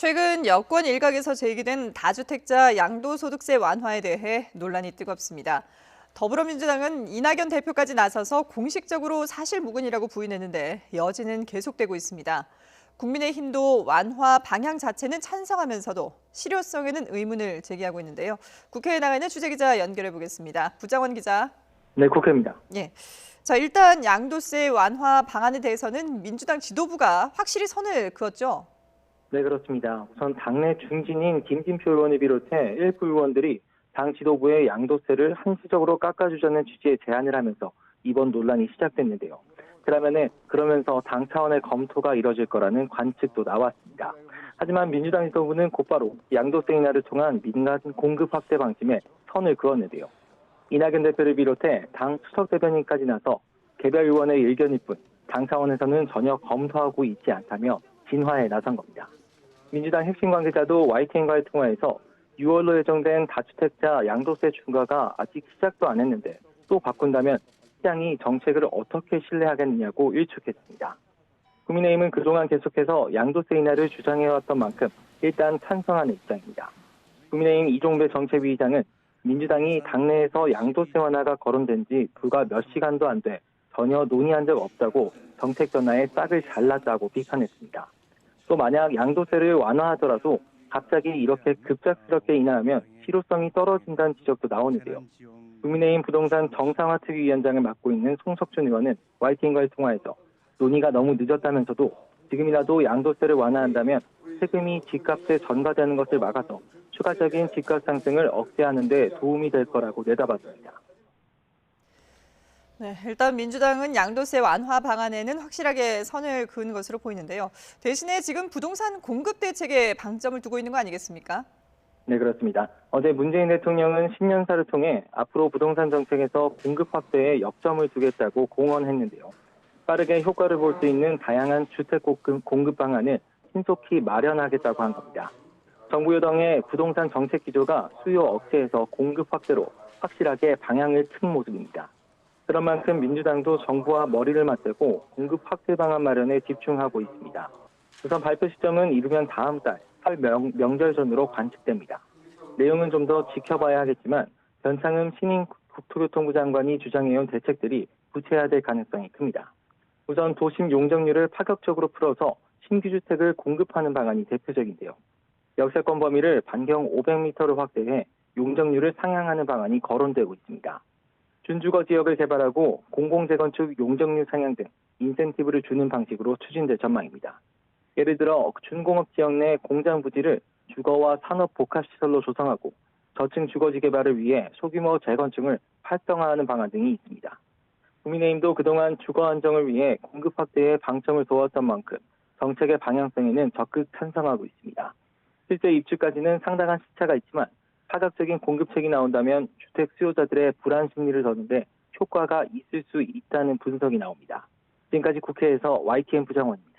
최근 여권 일각에서 제기된 다주택자 양도소득세 완화에 대해 논란이 뜨겁습니다. 더불어민주당은 이낙연 대표까지 나서서 공식적으로 사실무근이라고 부인했는데 여지는 계속되고 있습니다. 국민의힘도 완화 방향 자체는 찬성하면서도 실효성에는 의문을 제기하고 있는데요. 국회에 나가 있는 취재기자 연결해 보겠습니다. 부장원 기자. 네, 국회입니다. 예. 자, 일단 양도세 완화 방안에 대해서는 민주당 지도부가 확실히 선을 그었죠. 네, 그렇습니다. 우선 당내 중진인 김진표 의원을 비롯해 일부 의원들이 당 지도부의 양도세를 한시적으로 깎아주자는 취지의 제안을 하면서 이번 논란이 시작됐는데요. 그러면서 당 차원의 검토가 이뤄질 거라는 관측도 나왔습니다. 하지만 민주당 지도부는 곧바로 양도세 인하를 통한 민간 공급 확대 방침에 선을 그었는데요. 이낙연 대표를 비롯해 당 수석 대변인까지 나서 개별 의원의 의견일 뿐 당 차원에서는 전혀 검토하고 있지 않다며 진화에 나선 겁니다. 민주당 핵심 관계자도 YTN과의 통화에서 6월로 예정된 다주택자 양도세 중과가 아직 시작도 안 했는데 또 바꾼다면 시장이 정책을 어떻게 신뢰하겠느냐고 일축했습니다. 국민의힘은 그동안 계속해서 양도세 인하를 주장해왔던 만큼 일단 찬성하는 입장입니다. 국민의힘 이종배 정책위의장은 민주당이 당내에서 양도세 완화가 거론된 지 불과 몇 시간도 안 돼 전혀 논의한 적 없다고 정책 변화에 싹을 잘랐다고 비판했습니다. 또 만약 양도세를 완화하더라도 갑자기 이렇게 급작스럽게 인하하면 실효성이 떨어진다는 지적도 나오는데요. 국민의힘 부동산 정상화특위위원장을 맡고 있는 송석준 의원은 YTN과의 통화에서 논의가 너무 늦었다면서도 지금이라도 양도세를 완화한다면 세금이 집값에 전가되는 것을 막아서 추가적인 집값 상승을 억제하는 데 도움이 될 거라고 내다봤습니다. 네, 일단 민주당은 양도세 완화 방안에는 확실하게 선을 그은 것으로 보이는데요. 대신에 지금 부동산 공급 대책에 방점을 두고 있는 거 아니겠습니까? 네, 그렇습니다. 어제 문재인 대통령은 신년사를 통해 앞으로 부동산 정책에서 공급 확대에 역점을 두겠다고 공언했는데요. 빠르게 효과를 볼 수 있는 다양한 주택 공급 방안을 신속히 마련하겠다고 한 겁니다. 정부 여당의 부동산 정책 기조가 수요 억제에서 공급 확대로 확실하게 방향을 튼 모습입니다. 그런 만큼 민주당도 정부와 머리를 맞대고 공급 확대 방안 마련에 집중하고 있습니다. 우선 발표 시점은 이르면 다음 달 설 명절 전으로 관측됩니다. 내용은 좀 더 지켜봐야 하겠지만 변창흠 신임 국토교통부 장관이 주장해온 대책들이 구체화될 가능성이 큽니다. 우선 도심 용적률을 파격적으로 풀어서 신규 주택을 공급하는 방안이 대표적인데요. 역세권 범위를 반경 500m로 확대해 용적률을 상향하는 방안이 거론되고 있습니다. 준주거 지역을 개발하고 공공재건축 용적률 상향 등 인센티브를 주는 방식으로 추진될 전망입니다. 예를 들어 준공업 지역 내 공장 부지를 주거와 산업 복합시설로 조성하고 저층 주거지 개발을 위해 소규모 재건축을 활성화하는 방안 등이 있습니다. 국민의힘도 그동안 주거 안정을 위해 공급 확대에 방점을 두었던 만큼 정책의 방향성에는 적극 찬성하고 있습니다. 실제 입주까지는 상당한 시차가 있지만 파격적인 공급책이 나온다면 주택 수요자들의 불안 심리를 덜는데 효과가 있을 수 있다는 분석이 나옵니다. 지금까지 국회에서 YTN 부장원입니다.